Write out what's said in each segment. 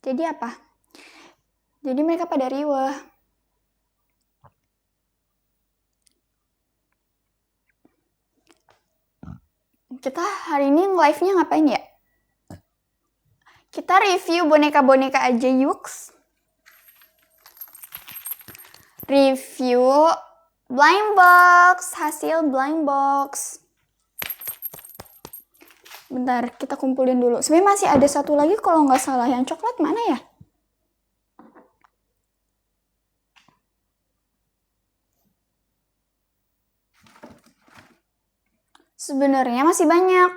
Jadi apa? Jadi mereka pada riweh. Kita hari ini live-nya ngapain ya? Kita review boneka-boneka aja yuk. Review blind box, hasil blind box. Bentar, kita kumpulin dulu. Sebenarnya masih ada satu lagi kalau nggak salah. Yang coklat mana ya? Sebenarnya masih banyak.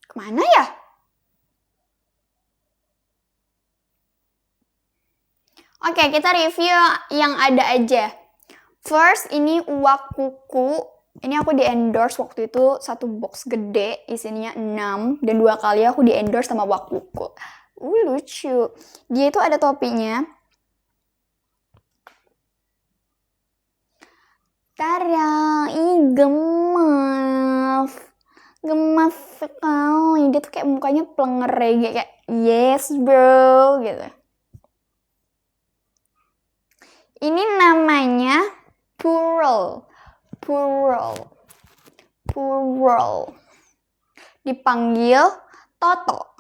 Kemana ya? Oke, kita review yang ada aja. First, ini uak kuku. Ini aku di-endorse waktu itu satu box gede, isinya 6. Dan 2 kali aku di-endorse sama uak kuku. Lucu. Dia itu ada topinya. Tada, ih gemas. Gemas sekali. Dia tuh kayak mukanya plenger kayak yes bro gitu. Ini namanya Purl. Dipanggil Toto.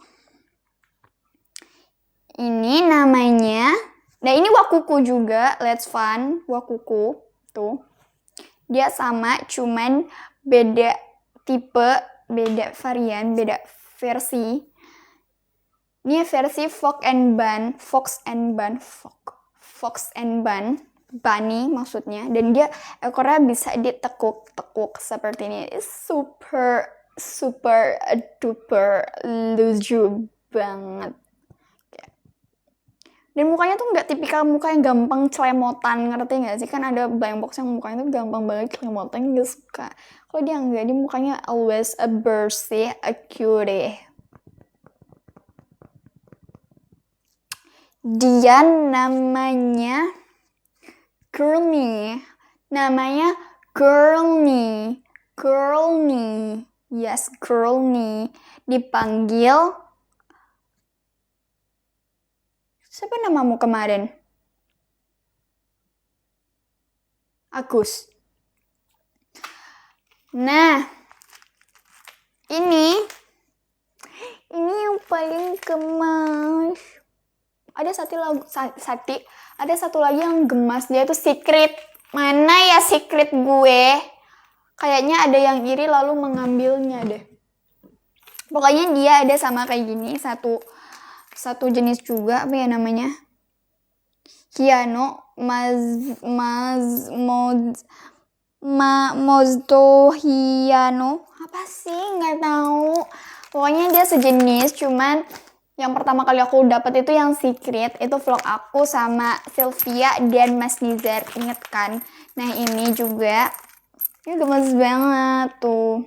Ini namanya, nah ini wakuku juga, let's fun, wakuku, tuh. Dia sama, cuman beda tipe, beda varian, beda versi. Ini versi Fox and Bun, bunny maksudnya. Dan dia ekornya bisa ditekuk-tekuk seperti ini. Super duper lucu banget. Dan mukanya tuh nggak tipikal muka yang gampang celemotan, ngerti nggak sih? Kan ada blind box yang mukanya tuh gampang banget celemotan, gak suka. Kalau dia nggak, dia mukanya always a bursty, a cutie. Dia namanya Girly. Yes, Girly. Dipanggil, siapa namamu kemarin? Agus. Nah, ini yang paling gemas. Ada satu lagi yang gemas, dia itu secret. Mana ya secret gue? Kayaknya ada yang iri lalu mengambilnya deh. Pokoknya dia ada sama kayak gini, satu jenis juga, apa ya namanya? Hiano Mozdo Hiano. Apa sih? Nggak tahu. Pokoknya dia sejenis, cuman yang pertama kali aku dapat itu yang secret, itu vlog aku sama Sylvia dan Mas Nizar, inget kan? Nah ini juga, ini gemes banget tuh.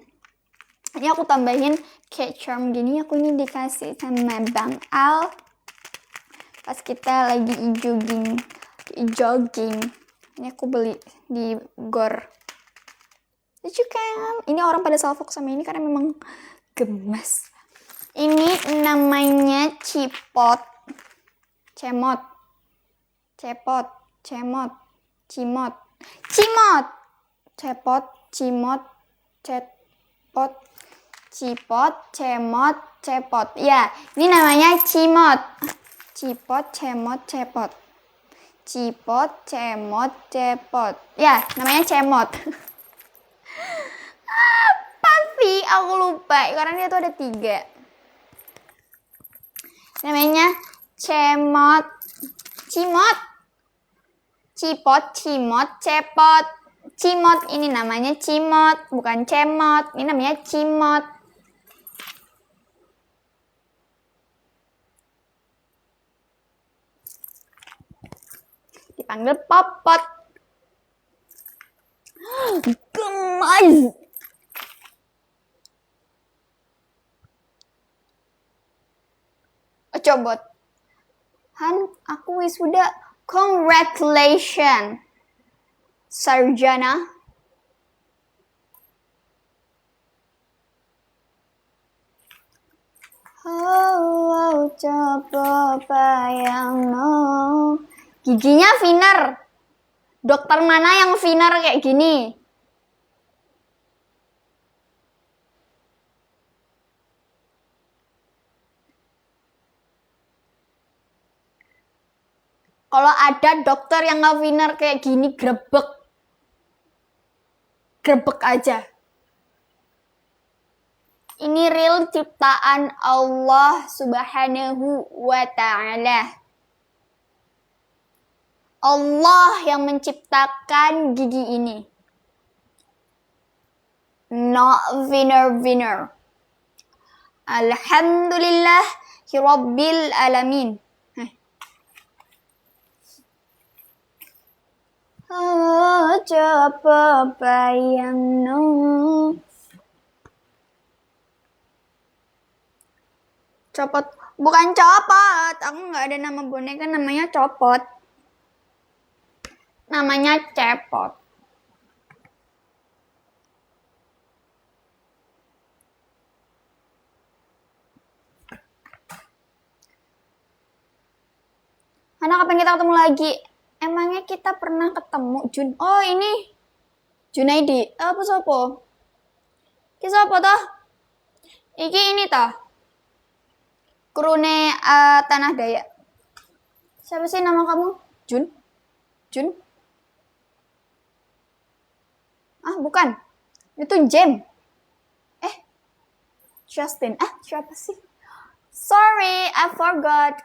Ini aku tambahin kayak charm gini, aku ini dikasih sama Bang Al pas kita lagi jogging. Ini aku beli di Gor. Lucu kan? Ini orang pada salfok sama ini karena memang gemes. Ini namanya Cimot. Cepot. Ya, ini namanya Cimot. Cepot. Ya, namanya Cemot. Apa sih? Aku lupa. Karena dia tuh ada 3. Namanya Cimot. Cepot. Cimot, ini namanya Cimot, bukan Cemot. Ini namanya Cimot. Dipanggil Popot. Gemas. Cobot. Han, aku wisuda. Congratulations, Sarjana. coba bayangno. Giginya Viner. Dokter mana yang Viner kayak gini? Kalau ada dokter yang nggak Viner kayak gini, grebek. Grebek aja. Ini real ciptaan Allah Subhanahu wa Ta'ala. Allah yang menciptakan gigi ini. Not winner. Alhamdulillah Rabbil Alamin. Coba bayangno. Copot, bukan copot. Aku nggak ada nama boneka namanya copot. Namanya cepot. Mana kapan kita ketemu lagi? Emangnya kita pernah ketemu, Jun? Oh, ini Junaidi. Apa sopo? Ki sopo toh? Iki ini toh. Krune Tanah Dayak. Siapa sih nama kamu? Jun? Ah, bukan. Itu Jem. Justin. Siapa sih? Sorry, I forgot.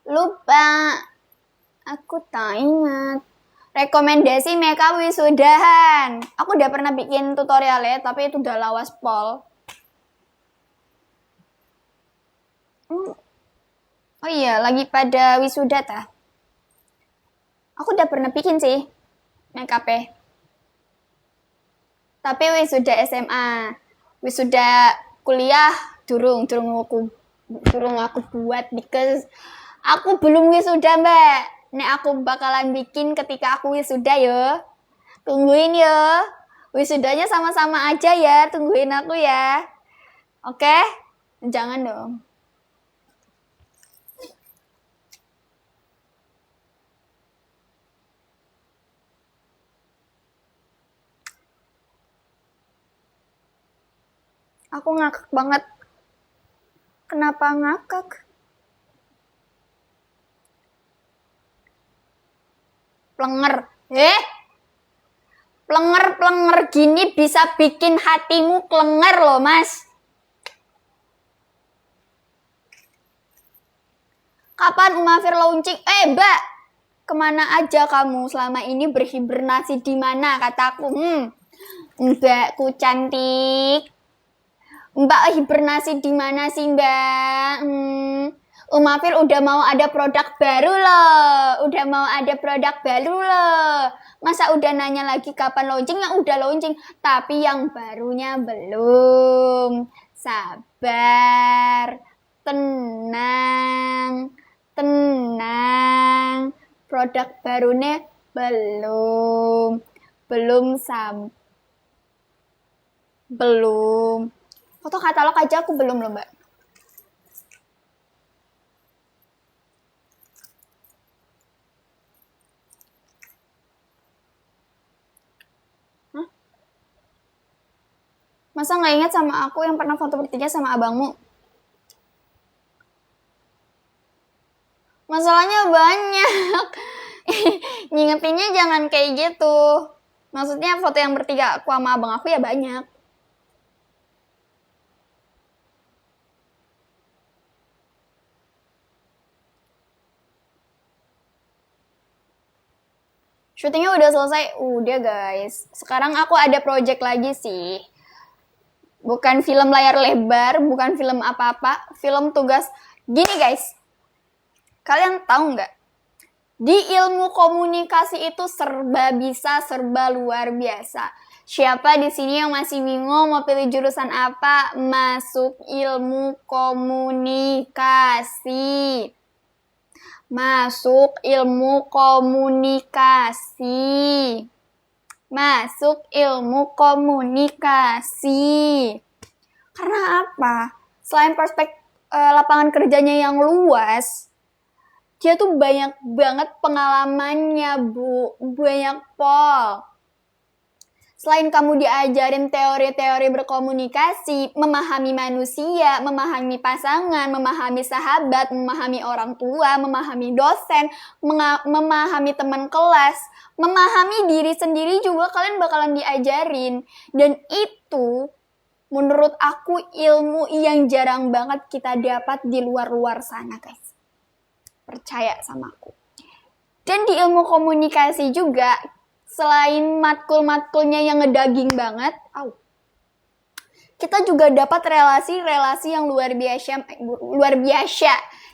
Lupa. Aku tak ingat. Rekomendasi makeup wisudahan. Aku udah pernah bikin tutorialnya, tapi itu udah lawas pol. Oh iya, lagi pada wisuda tah. Aku udah pernah bikin sih make-up-nya. Tapi wisuda SMA. Wisuda kuliah durung aku buat because aku belum wisuda, Mbak. Nek aku bakalan bikin ketika aku wisuda yo. Tungguin yo. Wisudanya sama-sama aja ya, tungguin aku ya. Oke? Jangan dong. Aku ngakak banget. Kenapa ngakak? Plenger. Plenger gini bisa bikin hatimu klenger loh, Mas. Kapan Umafir launching? Mbak, kemana aja kamu selama ini berhibernasi di mana? Kataku. Mbakku cantik. Mbak hibernasi di mana sih, Mbak? Umafir udah mau ada produk baru loh. Masa udah nanya lagi kapan launching? Yang udah launching, tapi yang barunya belum. Sabar. Tenang. Produk barunya belum. Foto katalog aja aku belum loh, Mbak. Masa nggak ingat sama aku yang pernah foto bertiga sama abangmu? Masalahnya banyak. Ngingetinnya jangan kayak gitu. Maksudnya foto yang bertiga aku sama abang aku ya banyak. Syutingnya udah selesai? Udah guys. Sekarang aku ada project lagi sih. Bukan film layar lebar, bukan film apa-apa. Film tugas. Gini guys. Kalian tahu nggak? Di ilmu komunikasi itu serba bisa, serba luar biasa. Siapa di sini yang masih bingung mau pilih jurusan apa? Masuk ilmu komunikasi. Masuk ilmu komunikasi. Karena apa? selain lapangan kerjanya yang luas, dia tuh banyak banget pengalamannya, Bu. Banyak pol. Selain kamu diajarin teori-teori berkomunikasi, memahami manusia, memahami pasangan, memahami sahabat, memahami orang tua, memahami dosen, memahami teman kelas, memahami diri sendiri juga kalian bakalan diajarin. Dan itu menurut aku ilmu yang jarang banget kita dapat di luar-luar sana, guys. Percaya sama aku. Dan di ilmu komunikasi juga, selain matkul-matkulnya yang ngedaging banget, kita juga dapat relasi-relasi yang luar biasa,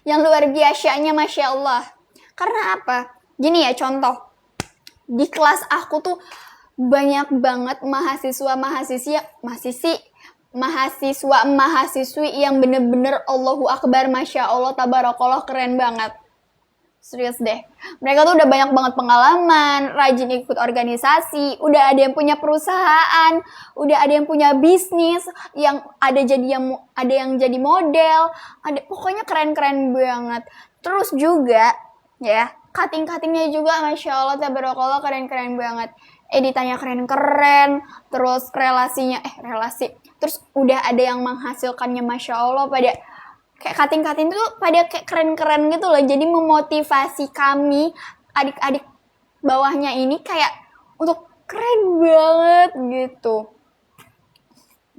yang luar biasanya Masya Allah. Karena apa? Gini ya, contoh. Di kelas aku tuh banyak banget mahasiswa-mahasiswi yang bener-bener Allahu Akbar, Masya Allah, Tabarakallah, keren banget. Serius deh. Mereka tuh udah banyak banget pengalaman, rajin ikut organisasi, udah ada yang punya perusahaan, udah ada yang punya bisnis, yang ada yang jadi model, pokoknya keren-keren banget. Terus juga ya, cutting-cuttingnya juga Masya Allah, Tabarakallah, keren-keren banget. Editannya keren-keren, terus relasi. Terus udah ada yang menghasilkannya Masya Allah, pada kayak cutting tuh pada kayak keren-keren gitu loh. Jadi memotivasi kami adik-adik bawahnya ini kayak untuk keren banget gitu.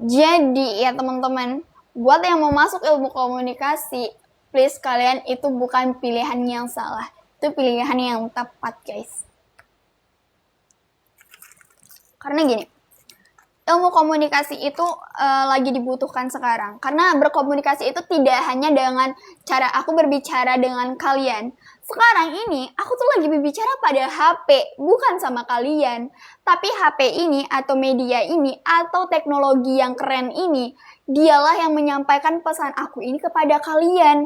Jadi ya teman-teman, buat yang mau masuk ilmu komunikasi, please kalian itu bukan pilihan yang salah, itu pilihan yang tepat, guys. Karena gini, ilmu komunikasi itu lagi dibutuhkan sekarang. Karena berkomunikasi itu tidak hanya dengan cara aku berbicara dengan kalian. Sekarang ini, aku tuh lagi berbicara pada HP, bukan sama kalian. Tapi HP ini, atau media ini, atau teknologi yang keren ini, dialah yang menyampaikan pesan aku ini kepada kalian.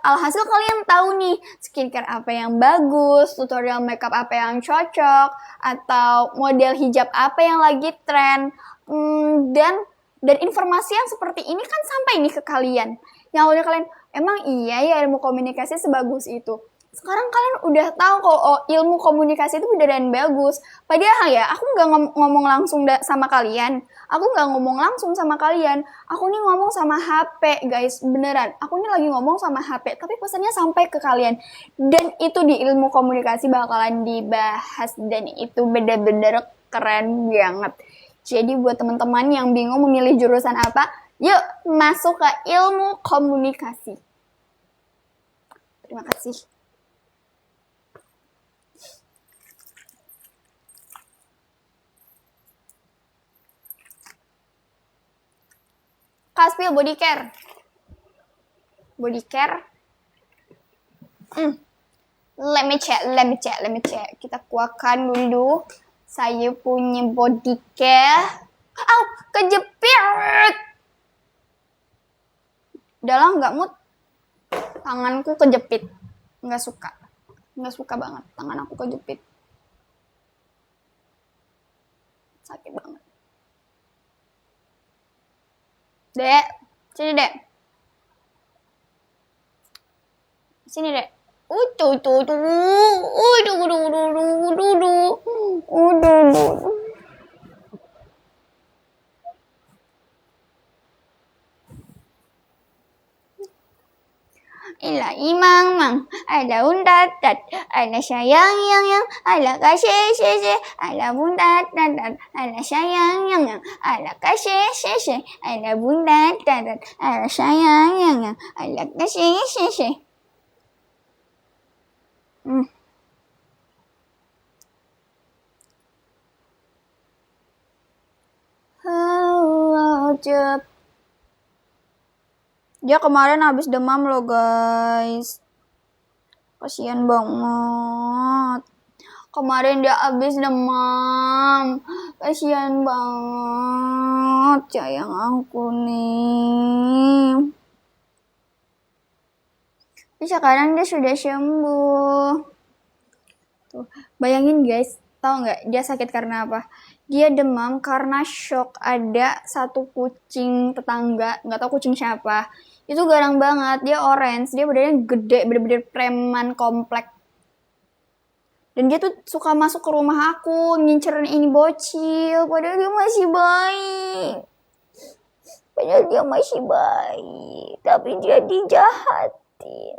Alhasil kalian tahu nih, skincare apa yang bagus, tutorial makeup apa yang cocok, atau model hijab apa yang lagi tren. Dan informasi yang seperti ini kan sampai nih ke kalian. Yang awalnya kalian, emang iya ya ilmu komunikasi sebagus itu. Sekarang kalian udah tahu kalau ilmu komunikasi itu beneran bagus. Padahal ya, aku nggak ngomong langsung sama kalian. Aku nggak ngomong langsung sama kalian. Aku nih ngomong sama HP, guys. Beneran. Aku nih lagi ngomong sama HP. Tapi pesannya sampai ke kalian. Dan itu di ilmu komunikasi bakalan dibahas. Dan itu bener-bener keren banget. Jadi buat teman-teman yang bingung memilih jurusan apa, yuk masuk ke ilmu komunikasi. Terima kasih. Kaspil body care. Let me check. Kita keluarkan dulu. Saya punya body care. Kejepit. Dalam nggak mood. Tanganku kejepit. Nggak suka banget. Tangan aku kejepit. Sakit banget. Dek, sini dek. Ila imang mang, ala undat dat, ala sayang yang, ala kasih, ala bundat dat, ala sayang yang, ala kasih, ala bundat dat, ala sayang yang, ala kasih. Dia kemarin habis demam loh guys. Kasian banget. Kemarin dia habis demam. Kasian banget. Sayang aku nih. Tapi sekarang dia sudah sembuh. Tuh, bayangin guys. Tahu nggak dia sakit karena apa? Dia demam karena shock ada satu kucing tetangga, nggak tahu kucing siapa. Itu garang banget, dia orange, dia badannya gede, bener-bener preman komplek. Dan dia tuh suka masuk ke rumah aku, ngincerin ini bocil, padahal dia masih baik. Padahal dia masih baik, tapi dia dijahatin.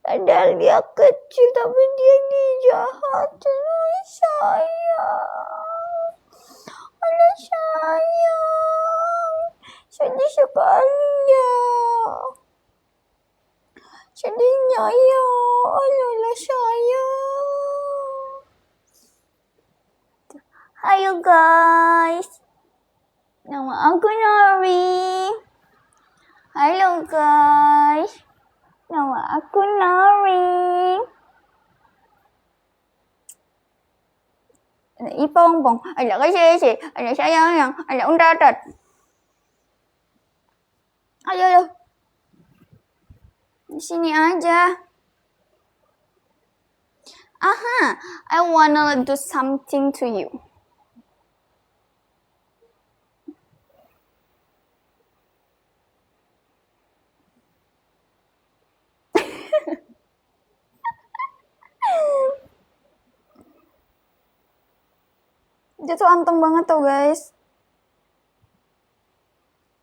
Padahal dia kecil, tapi dia dijahatin oleh saya. Oleh sayang, sedih sekali ya. Sedihnya ya, oleh sayang. Ayo guys, nama aku Nori. Halo guys, nama aku Nori. Ada Ipong-pong, ada Kese, ada sayang, ada Untatat. Ayo. Di sini aja. Aha, I wanna do something to you. Dia tuh anteng banget tuh guys.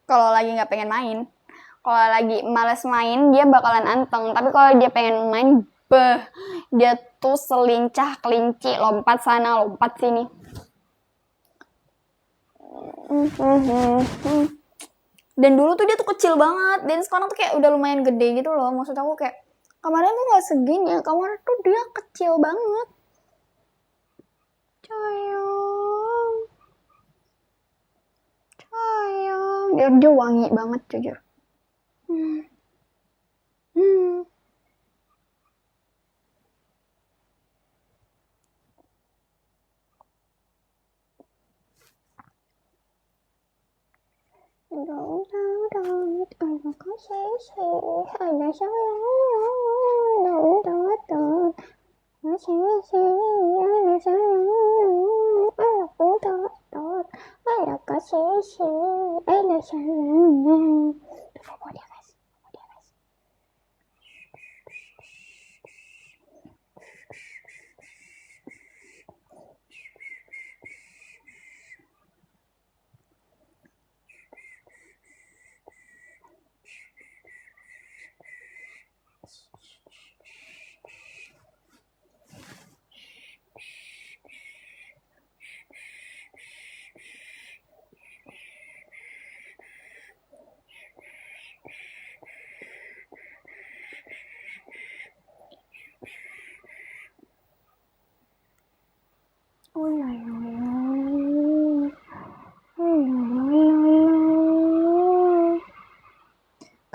Kalau lagi nggak pengen main, kalau lagi males main dia bakalan anteng. Tapi kalau dia pengen main, dia tuh selincah kelinci, lompat sana lompat sini. Dan dulu tuh dia tuh kecil banget, dan sekarang tuh kayak udah lumayan gede gitu loh. Maksud aku kayak kemarin tuh nggak segini, kemarin tuh dia kecil banget. Sayang, dia wangi banget jujur.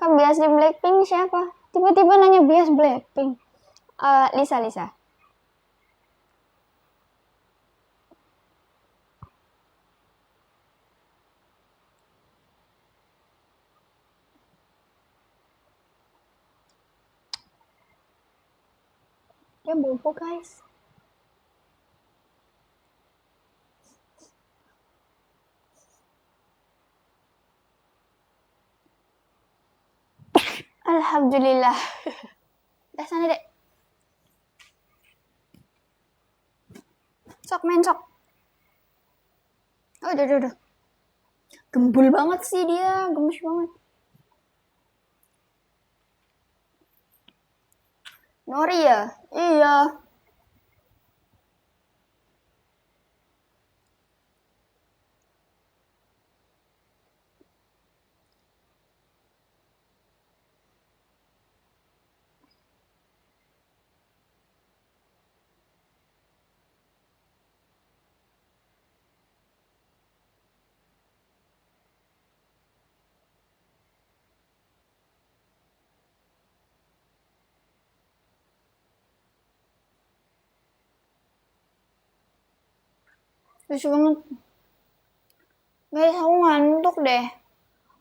Kan bias di Blackpink siapa? Tiba-tiba nanya bias Blackpink. Lisa. Dia bobo guys. Alhamdulillah. Dah sana dek. Sok main sok. Oh udah. Gembul banget sih dia, gemes banget. Nori ya? Iya. Lucu banget. Guys, aku ngantuk deh.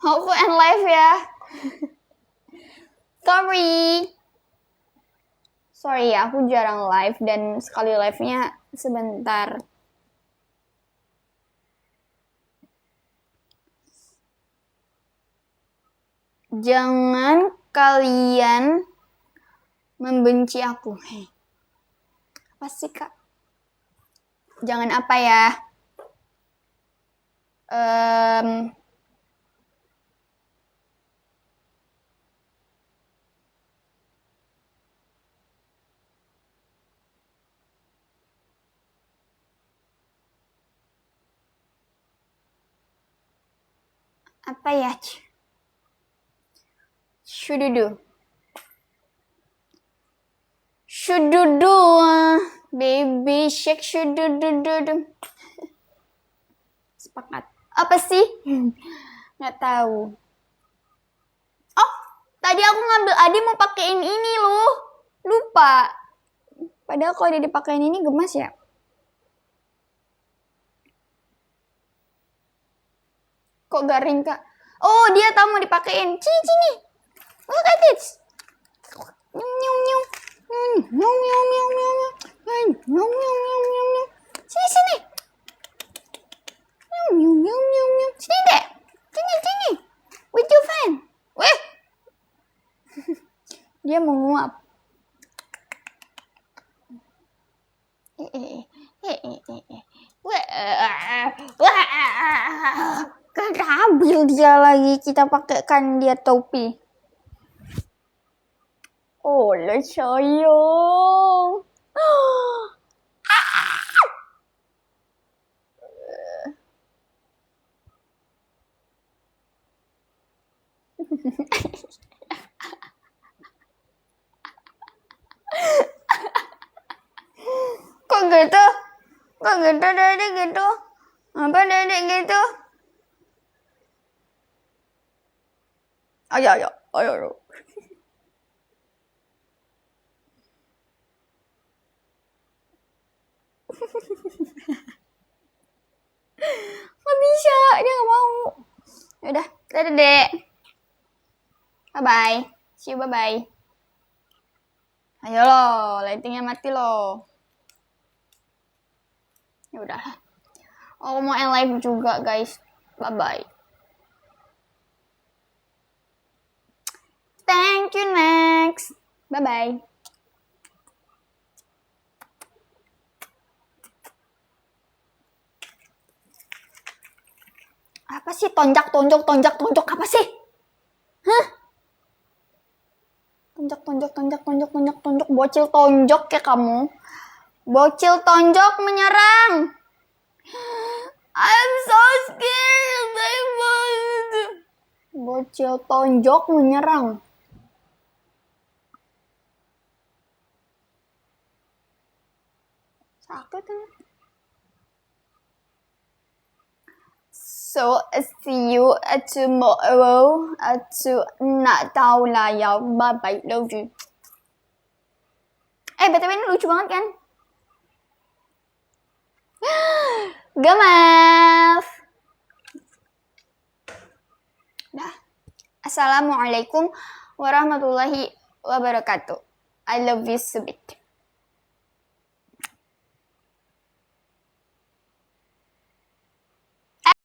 Aku end live ya. Sorry ya, aku jarang live dan sekali live-nya sebentar. Jangan kalian membenci aku. Apa sih, Kak? Jangan apa ya? Apa ya? Shududu. Shududu. Baby shake shududu. Sepakat. Apa sih? Nggak tahu. Oh, tadi aku ngambil Adi mau pakein ini loh. Lupa. Padahal kalau dia dipakein ini gemas ya. Kok garing, Kak? Oh, dia tahu mau dipakein. Sini. Look at it. Sini. Sini deh. Sini. With your fan. Weh. Dia menguap. Ambil dia lagi, kita pakaikan dia topi. Oh, lo sayang. Kok gitu? Dedek gitu? Apa dedek gitu? Ayo. Gak bisa, dia gak mau. Yaudah, dadah dek. Bye-bye. See you, bye-bye. Ayo lo, lightingnya mati lo. Yaudah. Aku mau end live juga guys. Bye-bye. Thank you, next. Bye-bye. Apa sih tonjak apa sih? Hah? Tonjok, bocil tonjok ya kamu. Bocil tonjok menyerang. I'm so scared. Bocil tonjok menyerang. Sakit kan? So, see you tomorrow. Nggak tahu lah ya. Bye-bye. Love you. BTW ini lucu banget kan? Gemas. Dah. Assalamualaikum warahmatullahi wabarakatuh. I love you so bit.